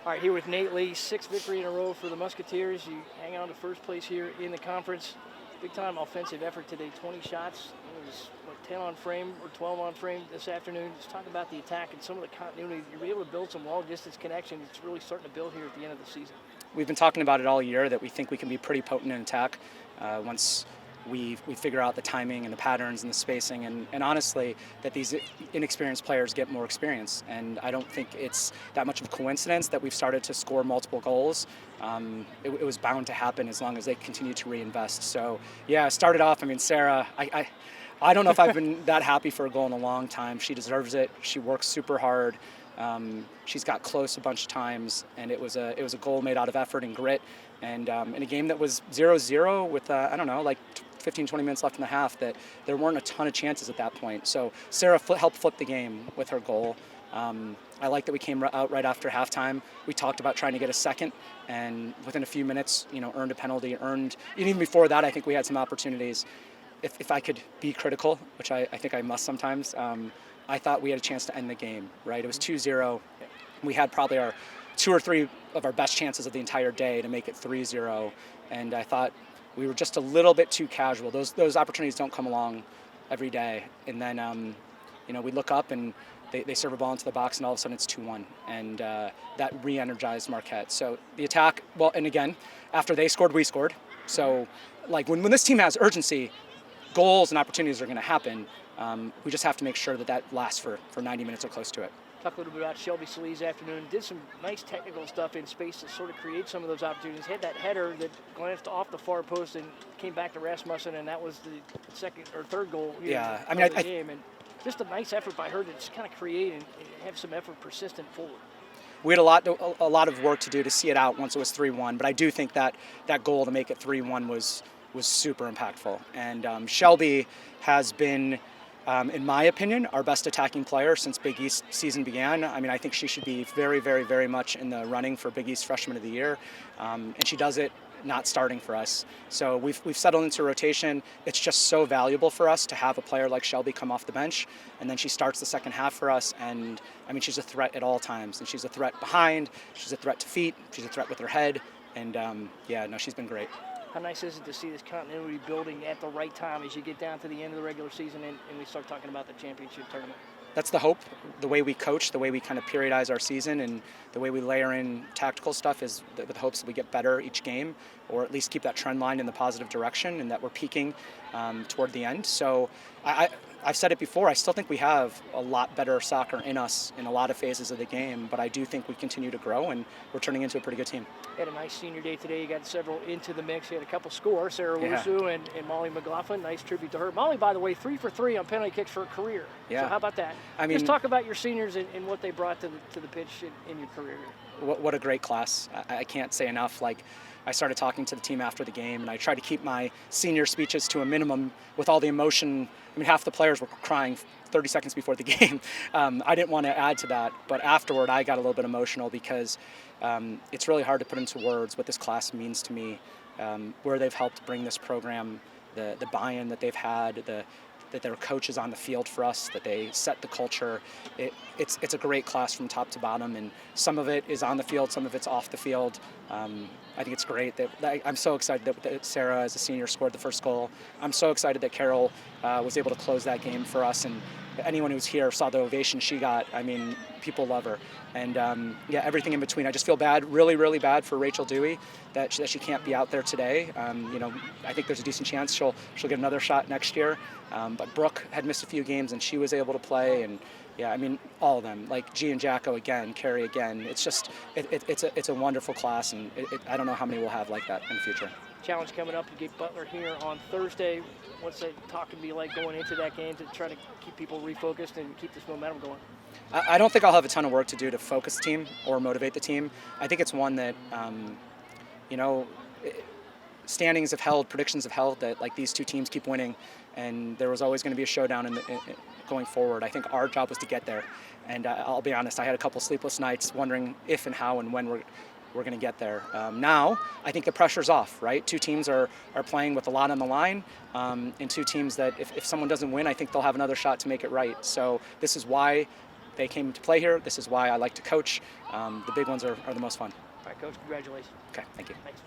All right, here with Nate Lee, 6th victory in a row for the Musketeers. You hang on to first place here in the conference. Big-time offensive effort today, 20 shots. It was, 10 on frame or 12 on frame this afternoon. Just talk about the attack and some of the continuity. You're able to build some long-distance connection. It's really starting to build here at the end of the season. We've been talking about it all year, that we think we can be pretty potent in attack once we figure out the timing and the patterns and the spacing, and honestly, that these inexperienced players get more experience. And I don't think it's that much of a coincidence that we've started to score multiple goals. It was bound to happen as long as they continue to reinvest. So yeah, started off, Sarah, I don't know if I've been that happy for a goal in a long time. She deserves it. She works super hard. She's got close a bunch of times, and it was a goal made out of effort and grit. And in a game that was 0-0 with, 15, 20 minutes left in the half, that there weren't a ton of chances at that point. So Sarah helped flip the game with her goal. I like that we came out right after halftime. We talked about trying to get a second, and within a few minutes, earned a penalty, and even before that, I think we had some opportunities. If I could be critical, which I think I must sometimes, I thought we had a chance to end the game, right? It was 2-0. We had probably our 2 or 3 of our best chances of the entire day to make it 3-0, and I thought we were just a little bit too casual. Those opportunities don't come along every day. And then, we look up and they serve a ball into the box, and all of a sudden it's 2-1. And that re-energized Marquette. So the attack, and again, after they scored, we scored. So when this team has urgency, goals and opportunities are going to happen. We just have to make sure that lasts for 90 minutes or close to it. Talk a little bit about Shelby Celeste afternoon. Did some nice technical stuff in space to sort of create some of those opportunities. Had that header that glanced off the far post and came back to Rasmussen, and that was the second or third goal of the game. And just a nice effort by her to just kind of create and have some effort persistent forward. We had a lot of work to do to see it out once it was 3-1, but I do think that goal to make it 3-1 was super impactful. And Shelby has been, in my opinion, our best attacking player since Big East season began. I think she should be very, very, very much in the running for Big East Freshman of the Year, and she does it not starting for us. So we've settled into rotation. It's just so valuable for us to have a player like Shelby come off the bench, and then she starts the second half for us. And she's a threat at all times, and she's a threat behind. She's a threat to feet. She's a threat with her head, and she's been great. How nice is it to see this continuity building at the right time as you get down to the end of the regular season and we start talking about the championship tournament? That's the hope. The way we coach, the way we kind of periodize our season, and the way we layer in tactical stuff is with the hopes that we get better each game, or at least keep that trend line in the positive direction, and that we're peaking toward the end. So I've said it before, I still think we have a lot better soccer in us in a lot of phases of the game, but I do think we continue to grow, and we're turning into a pretty good team. You had a nice senior day today. You got several into the mix. You had a couple scores, Sarah Wusu and Molly McLaughlin. Nice tribute to her. Molly, by the way, 3 for 3 on penalty kicks for her career. Yeah. So how about that? Just talk about your seniors and what they brought to the pitch in your career. What a great class. I can't say enough. I started talking to the team after the game, and I tried to keep my senior speeches to a minimum with all the emotion. Half the players were crying 30 seconds before the game. I didn't want to add to that, but afterward I got a little bit emotional because it's really hard to put into words what this class means to me, where they've helped bring this program, the buy-in that they've had, that their coaches on the field for us, that they set the culture. It's a great class from top to bottom, and some of it is on the field, some of it's off the field. I think it's great that I'm so excited that Sarah, as a senior, scored the first goal. I'm so excited that Carol was able to close that game for us, and anyone who's here saw the ovation she got. People love her, and everything in between. I just feel bad, really, really bad for Rachel Dewey that she can't be out there today. I think there's a decent chance she'll get another shot next year. But Brooke had missed a few games, and she was able to play, and all of them, like G and Jacko again, Carrie again. It's just it's a wonderful class, and I don't know how many we'll have like that in the future. Challenge coming up to get Butler here on Thursday. What's that talk going to be like going into that game to try to keep people refocused and keep this momentum going? I don't think I'll have a ton of work to do to focus the team or motivate the team. I think it's one that, standings have held, predictions have held that these two teams keep winning, and there was always going to be a showdown going forward. I think our job was to get there, and I'll be honest, I had a couple sleepless nights wondering if and how and when we're going to get there. Now, I think the pressure's off, right? Two teams are playing with a lot on the line, and two teams that if someone doesn't win, I think they'll have another shot to make it right. So this is why they came to play here. This is why I like to coach. The big ones are the most fun. All right, Coach, congratulations. Okay, thank you. Thanks.